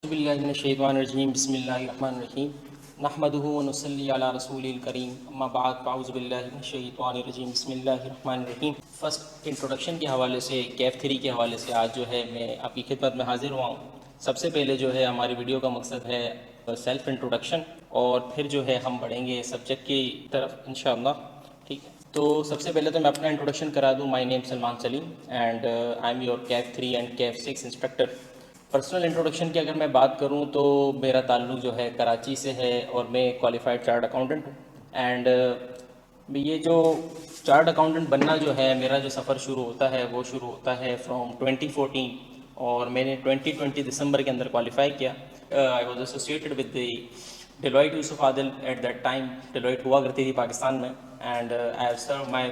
باللہ من الشیطان الرجیم بسم اللہ الرحمن الرحیم نحمدہ ونصلی علی رسول الکریم اما بعد فاعوذ باللہ من الشیطان الرجیم بسم اللہ الرحمن الرحیم۔ فرسٹ انٹروڈکشن کے حوالے سے کیف 3 کے حوالے سے آج جو ہے میں آپ کی خدمت میں حاضر ہوا ہوں۔ سب سے پہلے جو ہے ہماری ویڈیو کا مقصد ہے سیلف انٹروڈکشن، اور پھر جو ہے ہم بڑھیں گے سبجیکٹ کی طرف انشاءاللہ، ٹھیک ہے۔ تو سب سے پہلے تو میں اپنا انٹروڈکشن کرا دوں۔ My name Salman Saleem and I am your CAF 3 and CAF 6 inspector. Personal introduction کی اگر میں بات کروں تو میرا تعلق جو ہے کراچی سے ہے، اور میں کوالیفائڈ چارٹرڈ اکاؤنٹنٹ ہوں۔ اینڈ یہ جو چارٹرڈ اکاؤنٹنٹ بننا جو ہے میرا جو سفر شروع ہوتا ہے وہ شروع ہوتا ہے فرام 2014، اور میں نے 2020 دسمبر کے اندر کوالیفائی کیا۔ I was associated with the Deloitte Yousuf Adil at that time. Deloitte ہوا کرتی تھی پاکستان میں، and I have serve my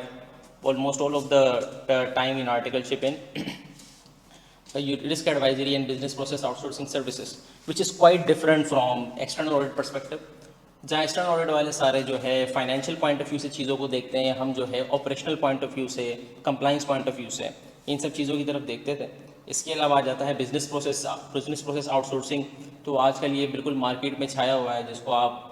almost all of the time in articleship in risk advisory and business process outsourcing services, which is quite different from external audit perspective۔ جہاں external audit والے سارے جو ہے financial point of view سے چیزوں کو دیکھتے ہیں، ہم جو ہے آپریشنل پوائنٹ آف ویو سے، کمپلائنس پوائنٹ آف ویو سے ان سب چیزوں کی طرف دیکھتے تھے۔ اس کے علاوہ آ جاتا ہے بزنس پروسیس آؤٹ سورسنگ۔ تو آج کل یہ بالکل مارکیٹ میں چھایا ہوا ہے، جس کو آپ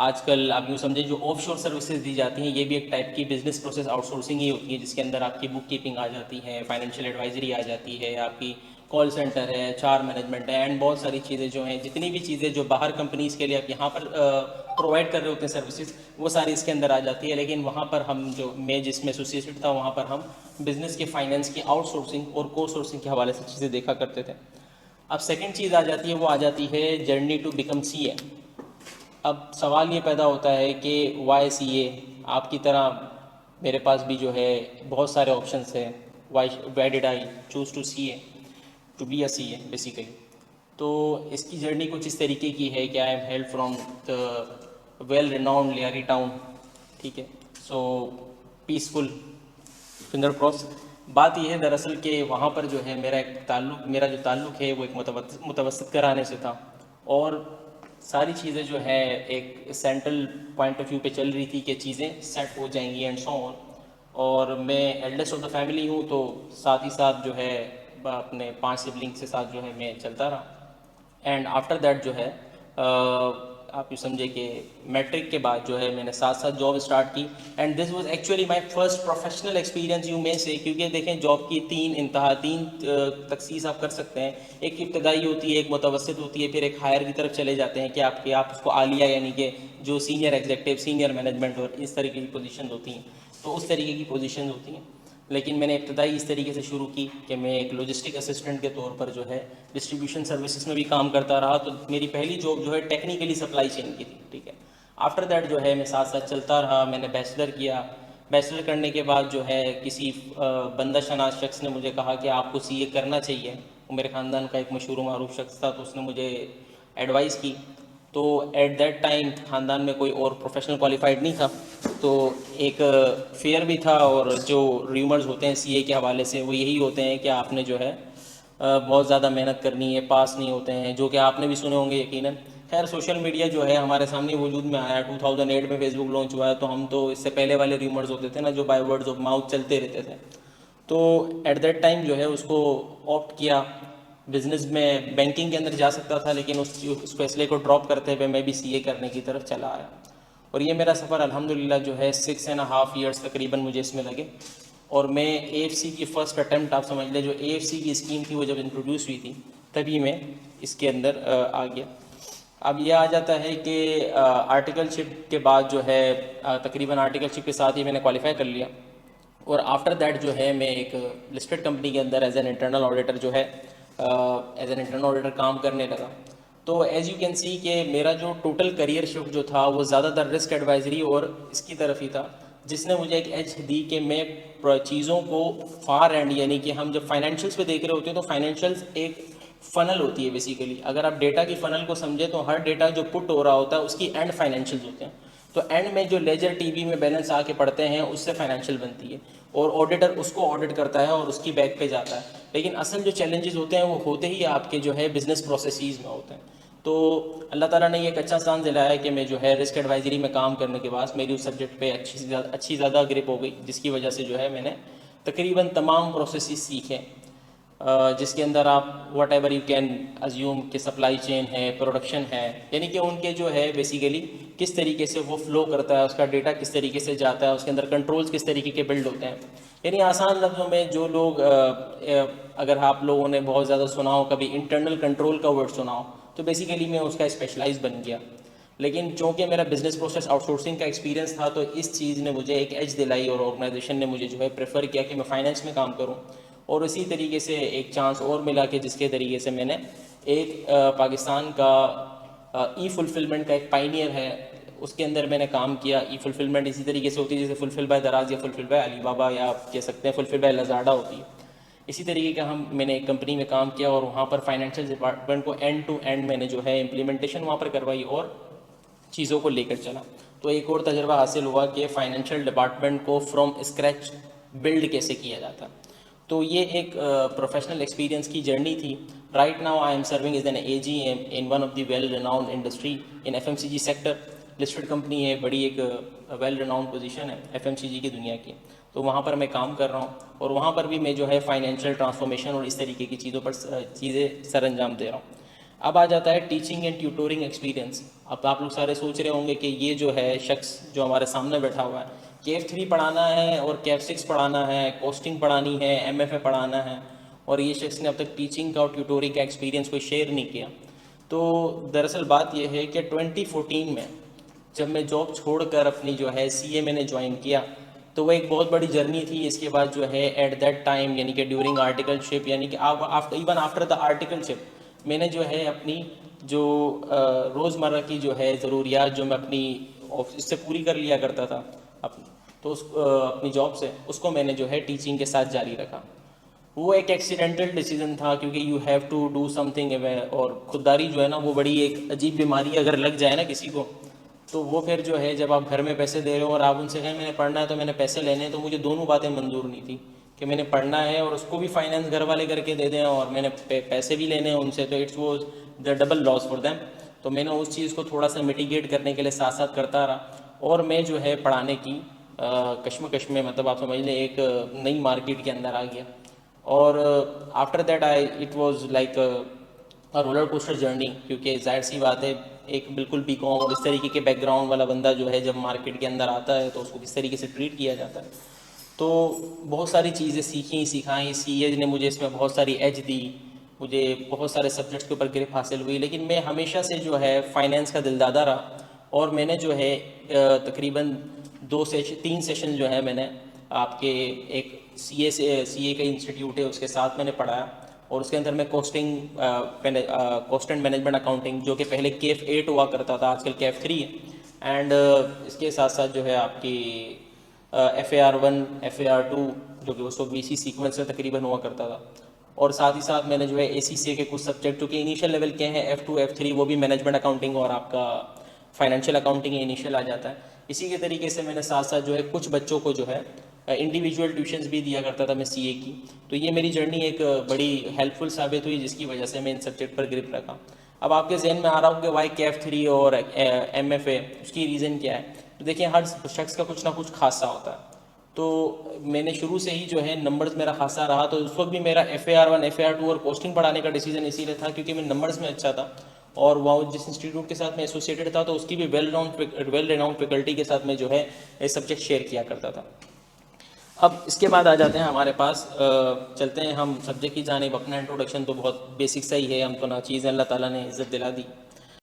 آج کل آپ یوں سمجھیں جو آف شور سروسز دی جاتی ہیں، یہ بھی ایک ٹائپ کی بزنس پروسیس آؤٹ سورسنگ ہی ہوتی ہے، جس کے اندر آپ کی بک کیپنگ آ جاتی ہے، فائنینشیل ایڈوائزری آ جاتی ہے، آپ کی کال سینٹر ہے، HR مینجمنٹ ہے، اینڈ بہت ساری چیزیں جو ہیں، جتنی بھی چیزیں جو باہر کمپنیز کے لیے آپ یہاں پر پرووائڈ کر رہے ہوتے ہیں سروسز، وہ ساری اس کے اندر آ جاتی ہے۔ لیکن وہاں پر ہم میں جس میں ایسوسیٹڈ تھا، وہاں پر ہم بزنس کے فائنینس کی آؤٹ سورسنگ اور کو سورسنگ کے حوالے سے چیزیں دیکھا کرتے تھے۔ اب سیکنڈ چیز آ جاتی ہے، وہ آ جاتی ہے جرنی ٹو بیکم CA۔ اب سوال یہ پیدا ہوتا ہے کہ وائی CA؟ آپ کی طرح میرے پاس بھی جو ہے بہت سارے آپشنس ہیں۔ Why did I choose to CA to B A CA basically? تو اس کی جرنی کچھ اس طریقے کی ہے کہ I am hail from the well renowned Lyari town, ٹھیک ہے، سو پیسفل فنگر کراس۔ بات یہ ہے دراصل کہ وہاں پر جو ہے میرا جو تعلق ہے وہ ایک متوسط گھرانے سے تھا، اور ساری چیزیں جو ہے ایک سینٹرل پوائنٹ آف ویو پہ چل رہی تھی کہ چیزیں سیٹ ہو جائیں گی اینڈ سو آن۔ اور میں ایلڈسٹ آف دا فیملی ہوں، تو ساتھ ہی ساتھ جو ہے اپنے 5 سبلنگ کے ساتھ جو ہے میں چلتا رہا۔ اینڈ آفٹر دیٹ جو ہے آپ یہ سمجھے کہ میٹرک کے بعد جو ہے میں نے ساتھ ساتھ جاب اسٹارٹ کی، and this was actually my first professional experience یوں میں سے، کیونکہ دیکھیں جاب کی تین تخصیص آپ کر سکتے ہیں۔ ایک ابتدائی ہوتی ہے، ایک متوسط ہوتی ہے، پھر ایک ہائر کی طرف چلے جاتے ہیں کہ آپ اس کو عالیہ، یعنی کہ جو سینئر ایگزیکٹو، سینئر مینجمنٹ اور اس طریقے کی پوزیشن ہوتی ہیں، تو اس طریقے کی پوزیشن ہوتی ہیں۔ لیکن میں نے ابتدائی اس طریقے سے شروع کی کہ میں ایک لاجسٹک اسسٹنٹ کے طور پر جو ہے ڈسٹریبیوشن سروسز میں بھی کام کرتا رہا۔ تو میری پہلی جاب جو ہے ٹیکنیکلی سپلائی چین کی تھی، ٹھیک ہے۔ آفٹر دیٹ جو ہے میں ساتھ ساتھ چلتا رہا، میں نے بیچلر کیا۔ بیچلر کرنے کے بعد جو ہے کسی بندہ شناس شخص نے مجھے کہا کہ آپ کو CA کرنا چاہیے۔ وہ میرے خاندان کا ایک مشہور و معروف شخص تھا، تو اس نے مجھے ایڈوائز کی۔ تو ایٹ دیٹ ٹائم خاندان میں کوئی اور پروفیشنل کوالیفائڈ نہیں تھا، تو ایک فیئر بھی تھا، اور جو ریومرز ہوتے ہیں CA کے حوالے سے وہ یہی ہوتے ہیں کہ آپ نے جو ہے بہت زیادہ محنت کرنی ہے، پاس نہیں ہوتے ہیں، جو کہ آپ نے بھی سنے ہوں گے یقیناً۔ خیر سوشل میڈیا جو ہے ہمارے سامنے وجود میں آیا، 2008 میں فیس بک لانچ ہوا ہے، تو ہم تو اس سے پہلے والے ریومرز ہوتے تھے نا، جو بائی ورڈز آف ماؤتھ چلتے رہتے تھے۔ تو ایٹ دیٹ ٹائم جو ہے اس کو آپٹ کیا۔ بزنس میں بینکنگ کے اندر جا سکتا تھا، لیکن اس فیصلے کو ڈراپ کرتے ہوئے میں بھی CA کرنے کی طرف چلا آیا، اور یہ میرا سفر الحمدللہ جو ہے 6.5 ایئرس تقریباً مجھے اس میں لگے۔ اور میں AFC کی فرسٹ اٹیمپٹ، آپ سمجھ لیں جو AFC کی اسکیم تھی وہ جب انٹروڈیوس ہوئی تھی، تبھی میں اس کے اندر آ گیا۔ اب یہ آ جاتا ہے کہ آرٹیکل شپ کے بعد جو ہے تقریباً آرٹیکل شپ کے ساتھ ہی میں نے کوالیفائی کر لیا، اور آفٹر دیٹ جو ہے میں ایک لسٹڈ کمپنی کے اندر ایز این انٹرنل آڈیٹر جو ہے کام کرنے لگا۔ تو ایز یو کین سی کہ میرا جو ٹوٹل کریئر شفٹ جو تھا وہ زیادہ تر رسک ایڈوائزری اور اس کی طرف ہی تھا، جس نے مجھے ایک ایج دی کہ میں چیزوں کو فار اینڈ، یعنی کہ ہم جب فائنینشیلس پہ دیکھ رہے ہوتے ہیں تو فائنینشیلس ایک فنل ہوتی ہے بیسیکلی۔ اگر آپ ڈیٹا کی فنل کو سمجھیں تو ہر ڈیٹا جو پٹ ہو رہا ہوتا ہے اس کی اینڈ فائنینشیلز ہوتے ہیں، تو اینڈ میں جو لیجر TB میں بیلنس آ کے پڑھتے ہیں اس سے فائنینشیل بنتی ہے، اور آڈیٹر اس کو آڈٹ کرتا ہے اور اس کی بیک پہ جاتا ہے۔ لیکن اصل جو چیلنجز ہوتے ہیں وہ ہوتے ہی آپ کے جو ہے بزنس پروسیسز میں ہوتے ہیں۔ تو اللہ تعالیٰ نے یہ ایک اچھا چانس دلایا کہ میں جو ہے رسک ایڈوائزری میں کام کرنے کے بعد میری اس سبجیکٹ پہ اچھی زیادہ گرپ ہو گئی، جس کی وجہ سے جو ہے میں نے تقریباً تمام پروسیسز سیکھے۔ جس کے اندر آپ what ever you can assume کہ سپلائی چین ہے، پروڈکشن ہے، یعنی کہ ان کے جو ہے بیسیکلی کس طریقے سے وہ فلو کرتا ہے، اس کا ڈیٹا کس طریقے سے جاتا ہے، اس کے اندر کنٹرولز کس طریقے کے بلڈ ہوتے ہیں. یعنی آسان لفظوں میں جو لوگ اگر آپ لوگوں نے بہت زیادہ سنا ہو کبھی انٹرنل کنٹرول کا ورڈ سنا ہو تو بیسیکلی میں اس کا اسپیشلائز بن گیا. لیکن چونکہ میرا بزنس پروسیس آؤٹ سورسنگ کا ایکسپیرینس تھا تو اس چیز نے مجھے ایک ایج دلائی اور آرگنائزیشن نے مجھے جو ہے پریفر کیا کہ میں فائنینس میں کام کروں. اور اسی طریقے سے ایک چانس اور ملا کہ جس کے طریقے سے میں نے ایک پاکستان کا ای فلفلمنٹ کا ایک پائنیئر ہے اس کے اندر میں نے کام کیا. ای فلفلمنٹ اسی طریقے سے ہوتی ہے جیسے فلفل بائی دراز یا فلفل بائی علی بابا یا آپ کہہ سکتے ہیں فلفل بائی لزاڈا ہوتی ہے. اسی طریقے کا میں نے ایک کمپنی میں کام کیا اور وہاں پر فائنینشیل ڈپارٹمنٹ کو اینڈ ٹو اینڈ میں نے جو ہے امپلیمنٹیشن وہاں پر کروائی اور چیزوں کو لے کر چلا. تو ایک اور تجربہ حاصل ہوا کہ فائنینشیل ڈپارٹمنٹ کو فرام اسکریچ بلڈ کیسے کیا جاتا. تو یہ ایک پروفیشنل ایکسپیرینس کی جرنی تھی. Right now I am serving as an A G M in one of the well renowned industry in F M C G sector. Listed company ہے، بڑی ایک ویل ریناؤنڈ پوزیشن ہے F M C G کی دنیا کی. تو وہاں پر میں کام کر رہا ہوں اور وہاں پر بھی میں جو ہے فائنینشیل ٹرانسفارمیشن اور اس طریقے کی چیزوں پر چیزیں سر انجام دے رہا ہوں. اب آ جاتا ہے ٹیچنگ اینڈ ٹیوٹورنگ ایکسپیرینس. اب آپ لوگ سارے سوچ رہے ہوں گے کہ یہ جو ہے شخص جو ہمارے سامنے بیٹھا ہوا ہے KF 3 پڑھانا ہے اور KF 6 پڑھانا ہے، کوسٹنگ پڑھانی ہے، MFA پڑھانا ہے، اور یہ شخص نے اب تک ٹیچنگ کا اور ٹیوٹورنگ کا ایکسپیرینس کوئی شیئر نہیں کیا. تو دراصل بات یہ ہے کہ 2014 میں جب میں جاب چھوڑ کر اپنی جو ہے CA میں نے جوائن کیا تو وہ ایک بہت بڑی جرنی تھی. اس کے بعد جو ہے ایٹ دیٹ ٹائم یعنی کہ ڈیورنگ آرٹیکل شپ یعنی کہ ایون آفٹر دا آرٹیکل شپ میں نے جو ہے اپنی جو روزمرہ کی جو ہے ضروریات جو میں اپنی آفس سے پوری کر لیا کرتا تھا تو اپنی جاب سے اس کو میں نے جو ہے ٹیچنگ کے ساتھ جاری رکھا. وہ ایک ایکسیڈنٹل ڈیسیجن تھا کیونکہ you have to do something. اور خودداری جو ہے نا وہ بڑی ایک عجیب بیماری اگر لگ جائے نا کسی کو تو وہ پھر جو ہے جب آپ گھر میں پیسے دے رہے ہو اور آپ ان سے کہیں میں نے پڑھنا ہے تو میں نے پیسے لینے ہیں، تو مجھے دونوں باتیں منظور نہیں تھی کہ میں نے پڑھنا ہے اور اس کو بھی فائنینس گھر والے کر کے دے دیں اور میں نے پیسے بھی لینے ہیں ان سے، تو it's was the double loss for them. تو میں نے اس چیز کو تھوڑا سا میٹیگیٹ کرنے کے لیے ساتھ ساتھ کرتا رہا اور میں جو ہے پڑھانے کی کشمکش میں مطلب آپ سمجھ لیں ایک نئی مارکیٹ کے اندر آ گیا. اور after that it was like roller coaster journey, کیونکہ ظاہر سی بات ہے ایک بالکل بی کام اور اس طریقے کے بیک گراؤنڈ والا بندہ جو ہے جب مارکیٹ کے اندر آتا ہے تو اس کو کس طریقے سے ٹریٹ کیا جاتا ہے. تو بہت ساری چیزیں سکھائیں. CA نے مجھے اس میں بہت ساری ایج دی، مجھے بہت سارے سبجیکٹس کے اوپر گرپ حاصل ہوئی، لیکن میں ہمیشہ سے جو ہے فائنینس کا دلدادہ رہا. اور میں نے جو ہے تقریباً 3 سیشن جو ہے میں نے آپ کے ایک CA کا انسٹیٹیوٹ ہے اس کے ساتھ میں نے پڑھایا اور اس کے اندر میں کاسٹ اینڈ مینجمنٹ اکاؤنٹنگ جو کہ پہلے KF 8 ہوا کرتا تھا آج کل KF 3 ہے. اینڈ اس کے ساتھ ساتھ جو ہے آپ کی FAR 1 FAR 2 جو کہ اس وقت BC سیکوینس میں تقریباً ہوا کرتا تھا. اور ساتھ ہی ساتھ میں نے جو ہے ACCA کے کچھ سبجیکٹ جو کہ انیشیل لیول کے ہیں F2 F3 وہ بھی مینجمنٹ اکاؤنٹنگ اور آپ کا فائنینشیل اکاؤنٹنگ انیشیل آ جاتا ہے. اسی کے طریقے سے میں نے ساتھ ساتھ جو ہے کچھ بچوں کو جو ہے انڈیویجول ٹیوشنز بھی دیا کرتا تھا میں CA کی. تو یہ میری جرنی ایک بڑی ہیلپ فل ثابت ہوئی جس کی وجہ سے میں ان سبجیکٹ پر گرپ رکھا. اب آپ کے ذہن میں آ رہا ہوں کہ وائی KF 3 اور MFA اس کی ریزن کیا ہے. تو دیکھیں ہر شخص کا کچھ نہ کچھ خاصہ ہوتا ہے. تو میں نے شروع سے ہی جو ہے نمبرز میرا خاصا رہا، تو اس وقت بھی میرا FAR 1 FAR 2 اور کوسٹنگ پڑھانے کا ڈیسیجن اسی لیے تھا کیونکہ میں نمبرز میں اچھا تھا اور وہ جس انسٹیٹیوٹ کے ساتھ میں ایسوسیٹڈ تھا تو اس کی بھی ویل ریناؤنڈ فیکلٹی کے ساتھ میں جو ہے یہ سبجیکٹ شیئر کیا کرتا تھا. اب اس کے بعد آ جاتے ہیں ہمارے پاس چلتے ہیں ہم سبجیکٹ کی جانب. اپنا انٹروڈکشن تو بہت بیسک سا ہی ہے، ہم تو ناچیز ہیں، اللہ تعالیٰ نے عزت دلا دی.